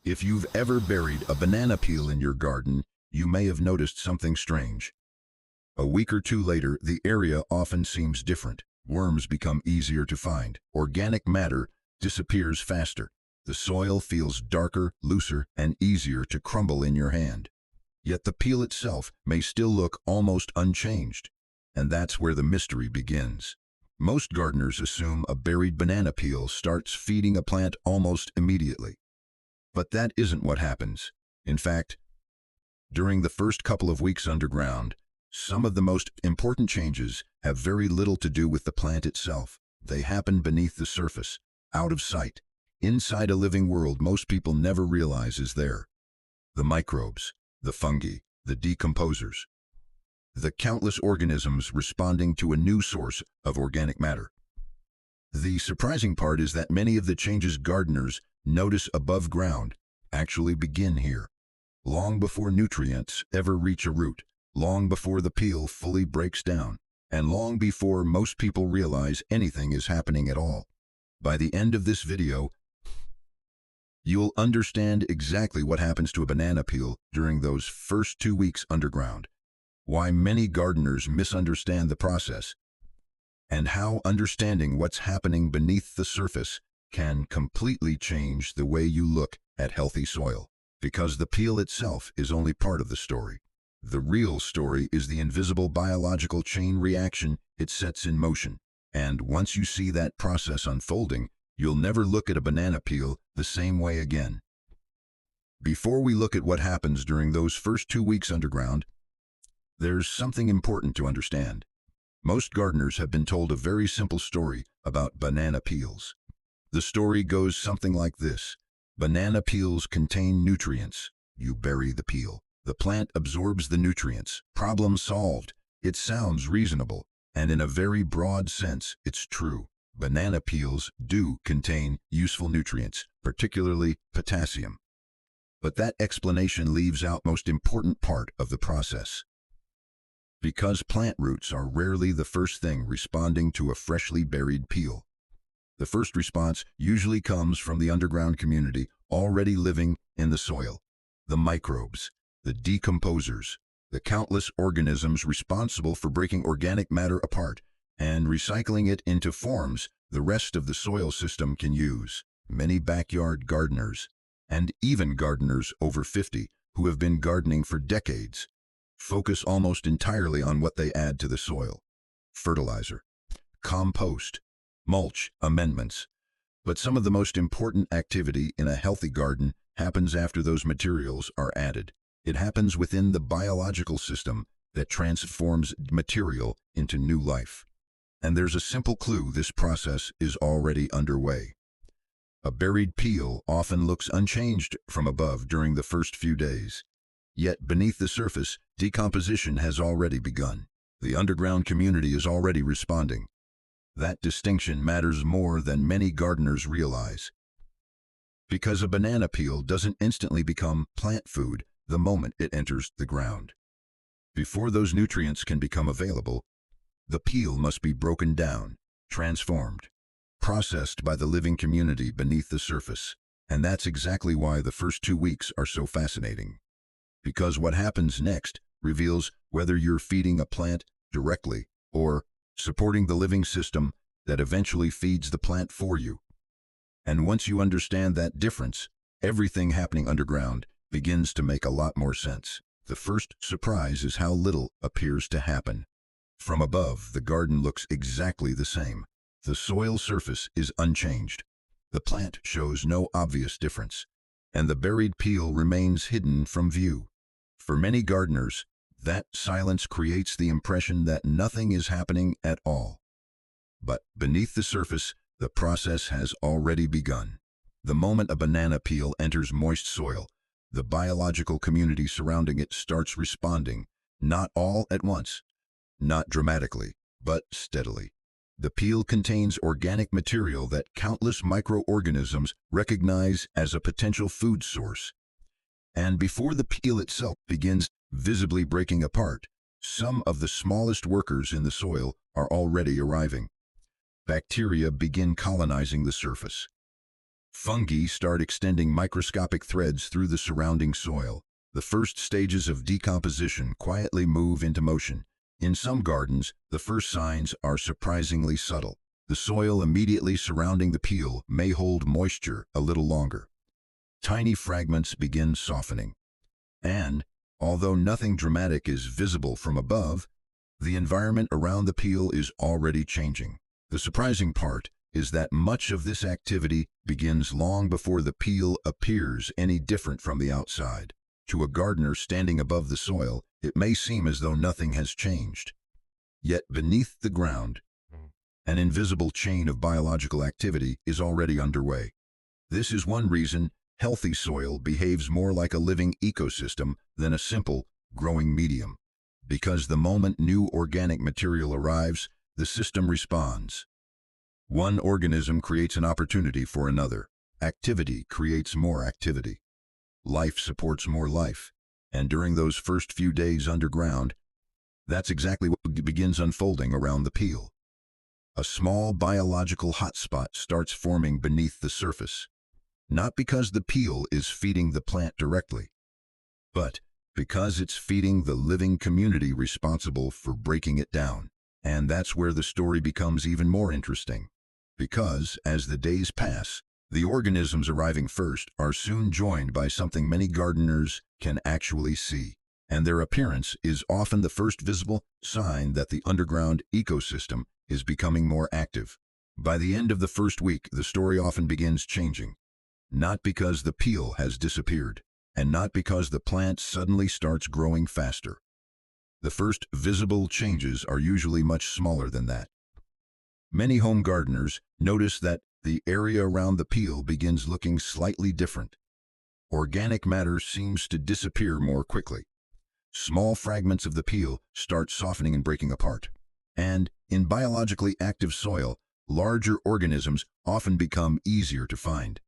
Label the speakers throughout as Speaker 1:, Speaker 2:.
Speaker 1: If you've ever buried a banana peel in your garden, you may have noticed something strange. A week or two later, the area often seems different. Worms become easier to find. Organic matter disappears faster. The soil feels darker, looser, and easier to crumble in your hand. Yet the peel itself may still look almost unchanged. And that's where the mystery begins. Most gardeners assume a buried banana peel starts feeding a plant almost immediately. But that isn't what happens. In fact, during the first couple of weeks underground, some of the most important changes have very little to do with the plant itself. They happen beneath the surface, out of sight, inside a living world most people never realize is there. The microbes, the fungi, the decomposers, the countless organisms responding to a new source of organic matter. The surprising part is that many of the changes gardeners notice above ground actually begin here, long before nutrients ever reach a root, long before the peel fully breaks down, and long before most people realize anything is happening at all. By the end of this video, you'll understand exactly what happens to a banana peel during those first 2 weeks underground, why many gardeners misunderstand the process, and how understanding what's happening beneath the surface can completely change the way you look at healthy soil. Because the peel itself is only part of the story. The real story is the invisible biological chain reaction it sets in motion. And once you see that process unfolding, you'll never look at a banana peel the same way again. Before we look at what happens during those first 2 weeks underground, there's something important to understand. Most gardeners have been told a very simple story about banana peels. The story goes something like this. Banana peels contain nutrients. You bury the peel. The plant absorbs the nutrients. Problem solved. It sounds reasonable, and in a very broad sense, it's true. Banana peels do contain useful nutrients, particularly potassium. But that explanation leaves out most important part of the process. Because plant roots are rarely the first thing responding to a freshly buried peel. The first response usually comes from the underground community already living in the soil. The microbes, the decomposers, the countless organisms responsible for breaking organic matter apart and recycling it into forms the rest of the soil system can use. Many backyard gardeners, and even gardeners over 50 who have been gardening for decades, focus almost entirely on what they add to the soil: fertilizer, compost, mulch, amendments. But some of the most important activity in a healthy garden happens after those materials are added. It happens within the biological system that transforms material into new life. And there's a simple clue this process is already underway. A buried peel often looks unchanged from above during the first few days. Yet beneath the surface, decomposition has already begun. The underground community is already responding. That distinction matters more than many gardeners realize. Because a banana peel doesn't instantly become plant food the moment it enters the ground. Before those nutrients can become available, the peel must be broken down, transformed, processed by the living community beneath the surface. And that's exactly why the first 2 weeks are so fascinating. Because what happens next reveals whether you're feeding a plant directly or supporting the living system that eventually feeds the plant for you. And once you understand that difference, everything happening underground begins to make a lot more sense. The first surprise is how little appears to happen. From above, the garden looks exactly the same. The soil surface is unchanged. The plant shows no obvious difference, and the buried peel remains hidden from view. For many gardeners, that silence creates the impression that nothing is happening at all. But beneath the surface, the process has already begun. The moment a banana peel enters moist soil, the biological community surrounding it starts responding, not all at once, not dramatically, but steadily. The peel contains organic material that countless microorganisms recognize as a potential food source. And before the peel itself begins visibly breaking apart, some of the smallest workers in the soil are already arriving. Bacteria begin colonizing the surface. Fungi start extending microscopic threads through the surrounding soil. The first stages of decomposition quietly move into motion. In some gardens, the first signs are surprisingly subtle. The soil immediately surrounding the peel may hold moisture a little longer. Tiny fragments begin softening. And, although nothing dramatic is visible from above, the environment around the peel is already changing. The surprising part is that much of this activity begins long before the peel appears any different from the outside. To a gardener standing above the soil, it may seem as though nothing has changed. Yet beneath the ground, an invisible chain of biological activity is already underway. This is one reason healthy soil behaves more like a living ecosystem than a simple, growing medium. Because the moment new organic material arrives, the system responds. One organism creates an opportunity for another. Activity creates more activity. Life supports more life. And during those first few days underground, that's exactly what begins unfolding around the peel. A small biological hotspot starts forming beneath the surface. Not because the peel is feeding the plant directly, but because it's feeding the living community responsible for breaking it down. And that's where the story becomes even more interesting. Because, as the days pass, the organisms arriving first are soon joined by something many gardeners can actually see. And their appearance is often the first visible sign that the underground ecosystem is becoming more active. By the end of the first week, the story often begins changing. Not because the peel has disappeared, and not because the plant suddenly starts growing faster. The first visible changes are usually much smaller than that. Many home gardeners notice that the area around the peel begins looking slightly different. Organic matter seems to disappear more quickly. Small fragments of the peel start softening and breaking apart. And in biologically active soil, larger organisms often become easier to find.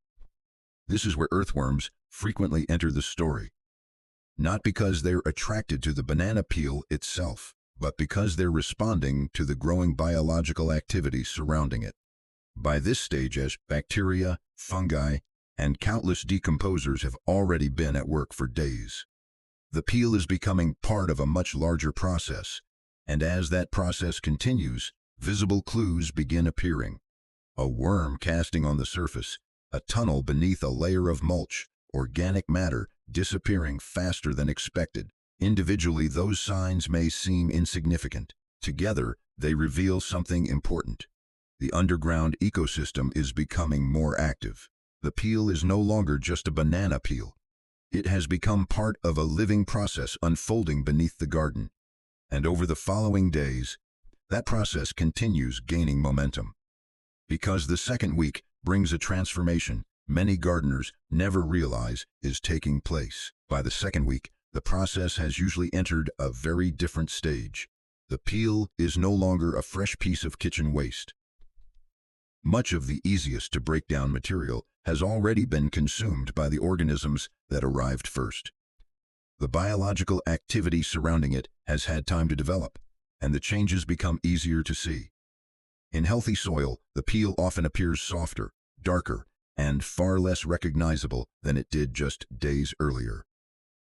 Speaker 1: This is where earthworms frequently enter the story. Not because they're attracted to the banana peel itself, but because they're responding to the growing biological activity surrounding it. By this stage, as bacteria, fungi, and countless decomposers have already been at work for days. The peel is becoming part of a much larger process, and as that process continues, visible clues begin appearing. A worm casting on the surface, a tunnel beneath a layer of mulch, organic matter disappearing faster than expected. Individually, those signs may seem insignificant. Together, they reveal something important. The underground ecosystem is becoming more active. The peel is no longer just a banana peel. It has become part of a living process unfolding beneath the garden. And over the following days, that process continues gaining momentum. Because the second week brings a transformation many gardeners never realize is taking place. By the second week, the process has usually entered a very different stage. The peel is no longer a fresh piece of kitchen waste. Much of the easiest to break down material has already been consumed by the organisms that arrived first. The biological activity surrounding it has had time to develop, and the changes become easier to see. In healthy soil, the peel often appears softer, darker, and far less recognizable than it did just days earlier.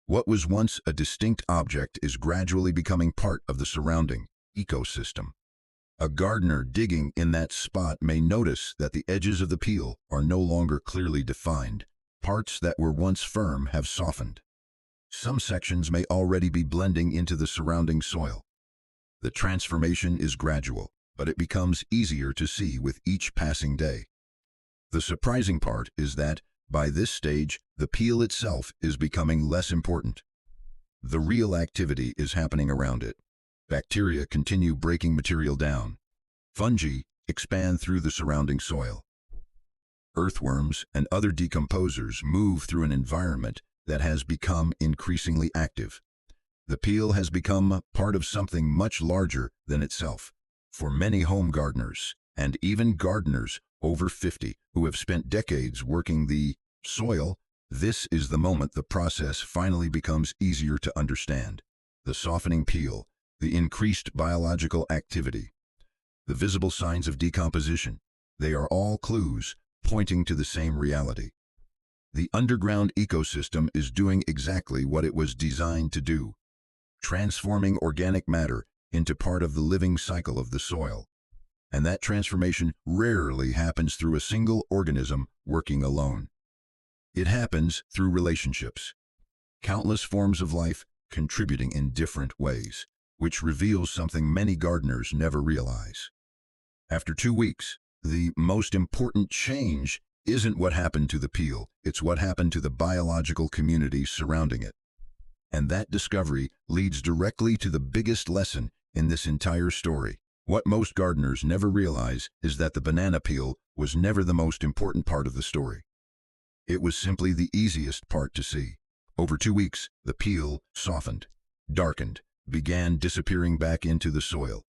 Speaker 1: What was once a distinct object is gradually becoming part of the surrounding ecosystem. A gardener digging in that spot may notice that the edges of the peel are no longer clearly defined. Parts that were once firm have softened. Some sections may already be blending into the surrounding soil. The transformation is gradual, but it becomes easier to see with each passing day. The surprising part is that, by this stage, the peel itself is becoming less important. The real activity is happening around it. Bacteria continue breaking material down. Fungi expand through the surrounding soil. Earthworms and other decomposers move through an environment that has become increasingly active. The peel has become part of something much larger than itself. For many home gardeners, and even gardeners over 50 who have spent decades working the soil, this is the moment the process finally becomes easier to understand. The softening peel, the increased biological activity, the visible signs of decomposition, they are all clues pointing to the same reality. The underground ecosystem is doing exactly what it was designed to do, transforming organic matter into part of the living cycle of the soil. And that transformation rarely happens through a single organism working alone. It happens through relationships, countless forms of life contributing in different ways, which reveals something many gardeners never realize. After 2 weeks, the most important change isn't what happened to the peel, it's what happened to the biological community surrounding it. And that discovery leads directly to the biggest lesson in this entire story. What most gardeners never realize is that the banana peel was never the most important part of the story. It was simply the easiest part to see. Over 2 weeks, the peel softened, darkened, began disappearing back into the soil.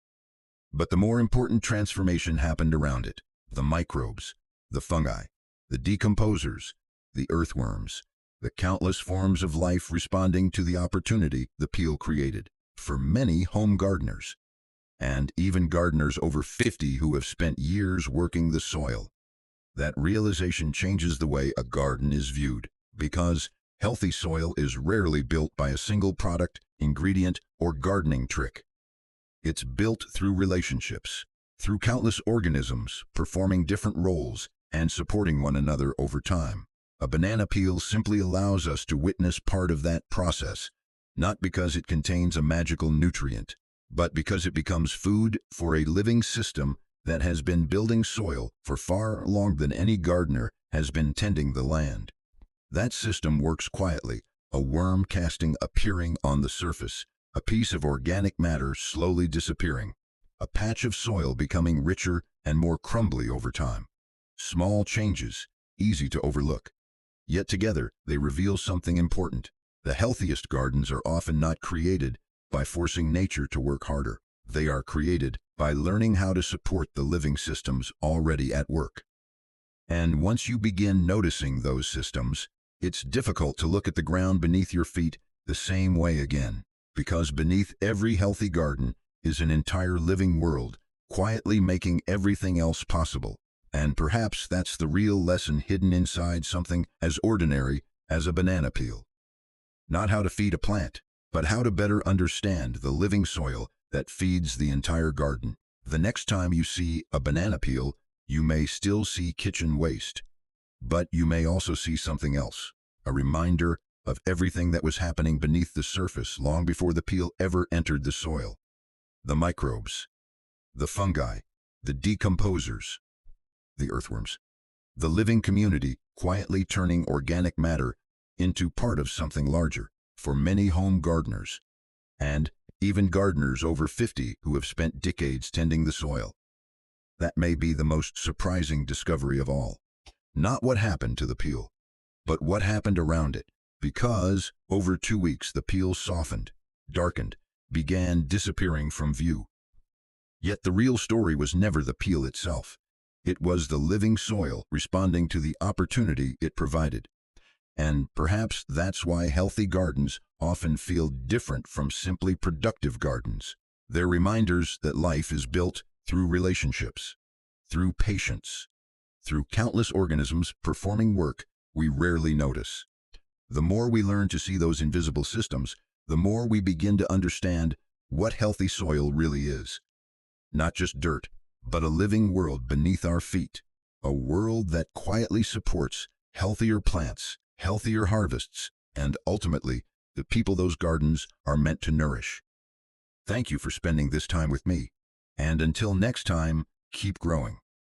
Speaker 1: But the more important transformation happened around it. The microbes, the fungi, the decomposers, the earthworms, the countless forms of life responding to the opportunity the peel created. For many home gardeners, and even gardeners over 50 who have spent years working the soil, that realization changes the way a garden is viewed, because healthy soil is rarely built by a single product, ingredient, or gardening trick. It's built through relationships, through countless organisms performing different roles and supporting one another over time. A banana peel simply allows us to witness part of that process, not because it contains a magical nutrient, but because it becomes food for a living system that has been building soil for far longer than any gardener has been tending the land. That system works quietly, a worm casting appearing on the surface, a piece of organic matter slowly disappearing, a patch of soil becoming richer and more crumbly over time. Small changes, easy to overlook. Yet together, they reveal something important. The healthiest gardens are often not created by forcing nature to work harder. They are created by learning how to support the living systems already at work. And once you begin noticing those systems, it's difficult to look at the ground beneath your feet the same way again, because beneath every healthy garden is an entire living world, quietly making everything else possible. And perhaps that's the real lesson hidden inside something as ordinary as a banana peel. Not how to feed a plant, but how to better understand the living soil that feeds the entire garden. The next time you see a banana peel, you may still see kitchen waste, but you may also see something else, a reminder of everything that was happening beneath the surface long before the peel ever entered the soil. The microbes, the fungi, the decomposers, the earthworms, the living community quietly turning organic matter into part of something larger. For many home gardeners, and even gardeners over 50 who have spent decades tending the soil, that may be the most surprising discovery of all. Not what happened to the peel, but what happened around it, because over 2 weeks the peel softened, darkened, began disappearing from view. Yet the real story was never the peel itself. It was the living soil responding to the opportunity it provided. And perhaps that's why healthy gardens often feel different from simply productive gardens. They're reminders that life is built through relationships, through patience, through countless organisms performing work we rarely notice. The more we learn to see those invisible systems, the more we begin to understand what healthy soil really is. Not just dirt, but a living world beneath our feet, a world that quietly supports healthier plants, healthier harvests, and ultimately, the people those gardens are meant to nourish. Thank you for spending this time with me, and until next time, keep growing.